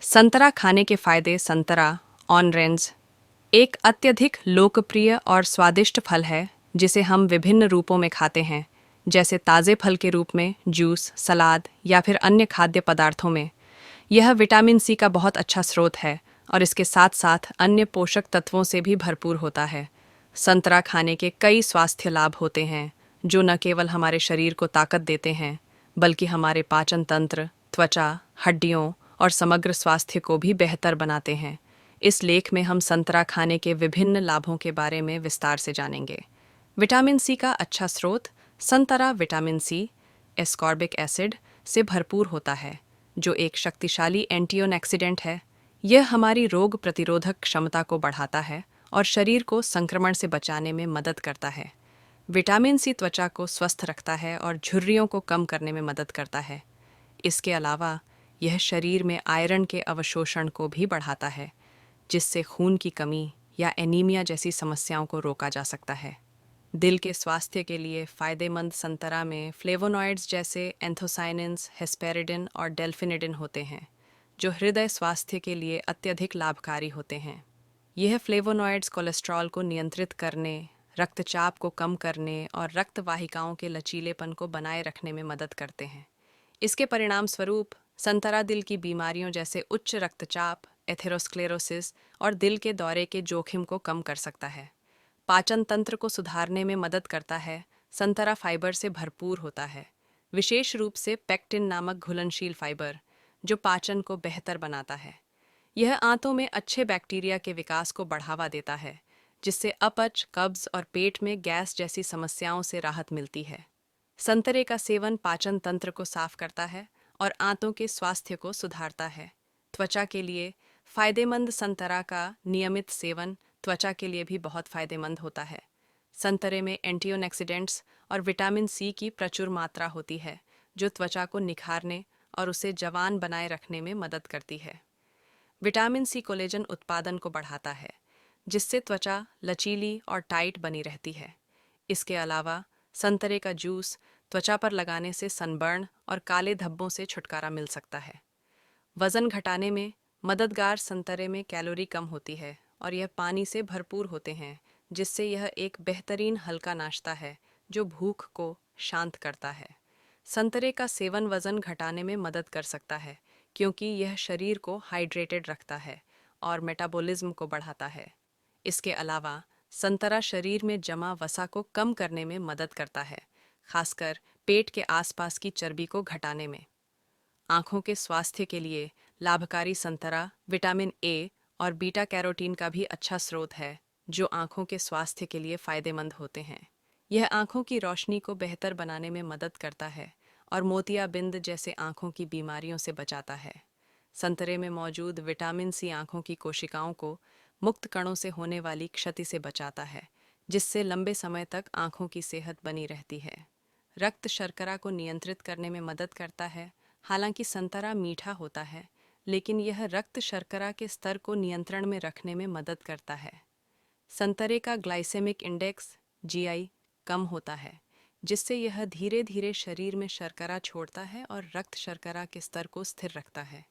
संतरा खाने के फायदे। संतरा ऑरेंज एक अत्यधिक लोकप्रिय और स्वादिष्ट फल है जिसे हम विभिन्न रूपों में खाते हैं, जैसे ताज़े फल के रूप में, जूस, सलाद या फिर अन्य खाद्य पदार्थों में। यह विटामिन सी का बहुत अच्छा स्रोत है और इसके साथ साथ अन्य पोषक तत्वों से भी भरपूर होता है। संतरा खाने के कई स्वास्थ्य लाभ होते हैं जो न केवल हमारे शरीर को ताकत देते हैं बल्कि हमारे पाचन तंत्र, त्वचा, हड्डियों और समग्र स्वास्थ्य को भी बेहतर बनाते हैं। इस लेख में हम संतरा खाने के विभिन्न लाभों के बारे में विस्तार से जानेंगे। विटामिन सी का अच्छा स्रोत। संतरा विटामिन सी, एस्कॉर्बिक एसिड से भरपूर होता है, जो एक शक्तिशाली एंटीऑक्सीडेंट है। यह हमारी रोग प्रतिरोधक क्षमता को बढ़ाता है और शरीर को संक्रमण से बचाने में मदद करता है। विटामिन सी त्वचा को स्वस्थ रखता है और झुर्रियों को कम करने में मदद करता है। इसके अलावा यह शरीर में आयरन के अवशोषण को भी बढ़ाता है, जिससे खून की कमी या एनीमिया जैसी समस्याओं को रोका जा सकता है। दिल के स्वास्थ्य के लिए फ़ायदेमंद संतरा में फ्लेवोनॉइड्स जैसे एंथोसाइनिन्स, हेस्पेरिडिन और डेल्फिनिडिन होते हैं, जो हृदय स्वास्थ्य के लिए अत्यधिक लाभकारी होते हैं। यह फ्लेवोनॉइड्स कोलेस्ट्रॉल को नियंत्रित करने, रक्तचाप को कम करने और रक्त वाहिकाओं के लचीलेपन को बनाए रखने में मदद करते हैं। इसके परिणाम स्वरूप संतरा दिल की बीमारियों जैसे उच्च रक्तचाप, एथेरोस्क्लेरोसिस और दिल के दौरे के जोखिम को कम कर सकता है। पाचन तंत्र को सुधारने में मदद करता है। संतरा फाइबर से भरपूर होता है, विशेष रूप से पेक्टिन नामक घुलनशील फाइबर, जो पाचन को बेहतर बनाता है। यह आंतों में अच्छे बैक्टीरिया के विकास को बढ़ावा देता है, जिससे अपच, कब्ज और पेट में गैस जैसी समस्याओं से राहत मिलती है। संतरे का सेवन पाचन तंत्र को साफ करता है और आंतों के स्वास्थ्य को सुधारता है। त्वचा के लिए फायदेमंद। संतरा का नियमित सेवन त्वचा के लिए भी बहुत फायदेमंद होता है। संतरे में एंटीऑक्सीडेंट्स और विटामिन सी की प्रचुर मात्रा होती है, जो त्वचा को निखारने और उसे जवान बनाए रखने में मदद करती है। विटामिन सी कोलेजन उत्पादन को बढ़ाता है, जिससे त्वचा लचीली और टाइट बनी रहती है। इसके अलावा संतरे का जूस त्वचा पर लगाने से सनबर्न और काले धब्बों से छुटकारा मिल सकता है। वज़न घटाने में मददगार। संतरे में कैलोरी कम होती है और यह पानी से भरपूर होते हैं, जिससे यह एक बेहतरीन हल्का नाश्ता है जो भूख को शांत करता है। संतरे का सेवन वज़न घटाने में मदद कर सकता है, क्योंकि यह शरीर को हाइड्रेटेड रखता है और मेटाबॉलिज्म को बढ़ाता है। इसके अलावा संतरा शरीर में जमा वसा को कम करने में मदद करता है, खासकर पेट के आसपास की चर्बी को घटाने में। आँखों के स्वास्थ्य के लिए लाभकारी। संतरा विटामिन ए और बीटा कैरोटीन का भी अच्छा स्रोत है, जो आँखों के स्वास्थ्य के लिए फायदेमंद होते हैं। यह आँखों की रोशनी को बेहतर बनाने में मदद करता है और मोतियाबिंद जैसे आँखों की बीमारियों से बचाता है। संतरे में मौजूद विटामिन सी आँखों की कोशिकाओं को मुक्त कणों से होने वाली क्षति से बचाता है, जिससे लंबे समय तक आँखों की सेहत बनी रहती है। रक्त शर्करा को नियंत्रित करने में मदद करता है। हालांकि संतरा मीठा होता है, लेकिन यह रक्त शर्करा के स्तर को नियंत्रण में रखने में मदद करता है। संतरे का ग्लाइसेमिक इंडेक्स जीआई कम होता है, जिससे यह धीरे धीरे शरीर में शर्करा छोड़ता है और रक्त शर्करा के स्तर को स्थिर रखता है।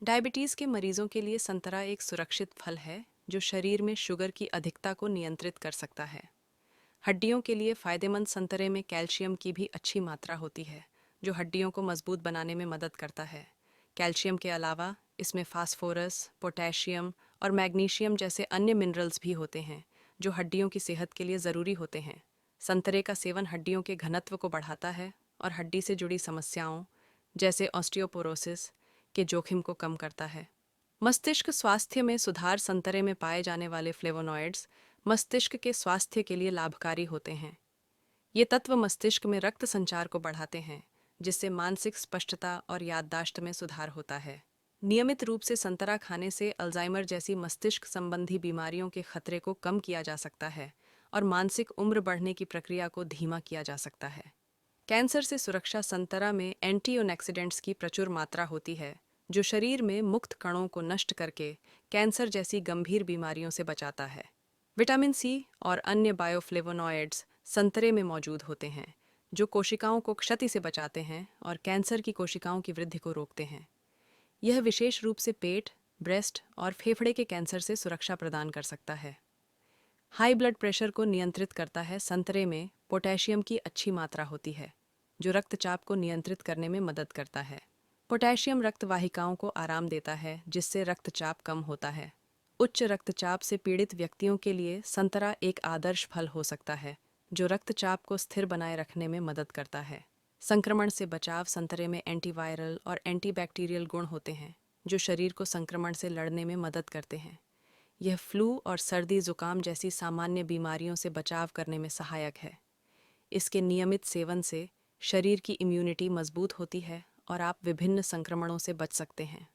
डायबिटीज़ के मरीजों के लिए संतरा एक सुरक्षित फल है जो शरीर में शुगर की अधिकता को नियंत्रित कर सकता है। हड्डियों के लिए फ़ायदेमंद। संतरे में कैल्शियम की भी अच्छी मात्रा होती है, जो हड्डियों को मजबूत बनाने में मदद करता है। कैल्शियम के अलावा इसमें फास्फोरस, पोटेशियम और मैग्नीशियम जैसे अन्य मिनरल्स भी होते हैं, जो हड्डियों की सेहत के लिए ज़रूरी होते हैं। संतरे का सेवन हड्डियों के घनत्व को बढ़ाता है और हड्डी से जुड़ी समस्याओं जैसे ऑस्टियोपोरोसिस के जोखिम को कम करता है। मस्तिष्क स्वास्थ्य में सुधार। संतरे में पाए जाने वाले फ्लेवोनॉइड्स मस्तिष्क के स्वास्थ्य के लिए लाभकारी होते हैं। ये तत्व मस्तिष्क में रक्त संचार को बढ़ाते हैं, जिससे मानसिक स्पष्टता और याददाश्त में सुधार होता है। नियमित रूप से संतरा खाने से अल्जाइमर जैसी मस्तिष्क संबंधी बीमारियों के खतरे को कम किया जा सकता है और मानसिक उम्र बढ़ने की प्रक्रिया को धीमा किया जा सकता है। कैंसर से सुरक्षा। संतरा में एंटीऑक्सीडेंट्स की प्रचुर मात्रा होती है, जो शरीर में मुक्त कणों को नष्ट करके कैंसर जैसी गंभीर बीमारियों से बचाता है। विटामिन सी और अन्य बायोफ्लेवोनॉइड्स संतरे में मौजूद होते हैं, जो कोशिकाओं को क्षति से बचाते हैं और कैंसर की कोशिकाओं की वृद्धि को रोकते हैं। यह विशेष रूप से पेट, ब्रेस्ट और फेफड़े के कैंसर से सुरक्षा प्रदान कर सकता है। हाई ब्लड प्रेशर को नियंत्रित करता है। संतरे में पोटेशियम की अच्छी मात्रा होती है, जो रक्तचाप को नियंत्रित करने में मदद करता है। पोटेशियम रक्त वाहिकाओं को आराम देता है, जिससे रक्तचाप कम होता है। उच्च रक्तचाप से पीड़ित व्यक्तियों के लिए संतरा एक आदर्श फल हो सकता है, जो रक्तचाप को स्थिर बनाए रखने में मदद करता है। संक्रमण से बचाव। संतरे में एंटीवायरल और एंटीबैक्टीरियल गुण होते हैं, जो शरीर को संक्रमण से लड़ने में मदद करते हैं। यह फ्लू और सर्दी जुकाम जैसी सामान्य बीमारियों से बचाव करने में सहायक है। इसके नियमित सेवन से शरीर की इम्यूनिटी मजबूत होती है और आप विभिन्न संक्रमणों से बच सकते हैं।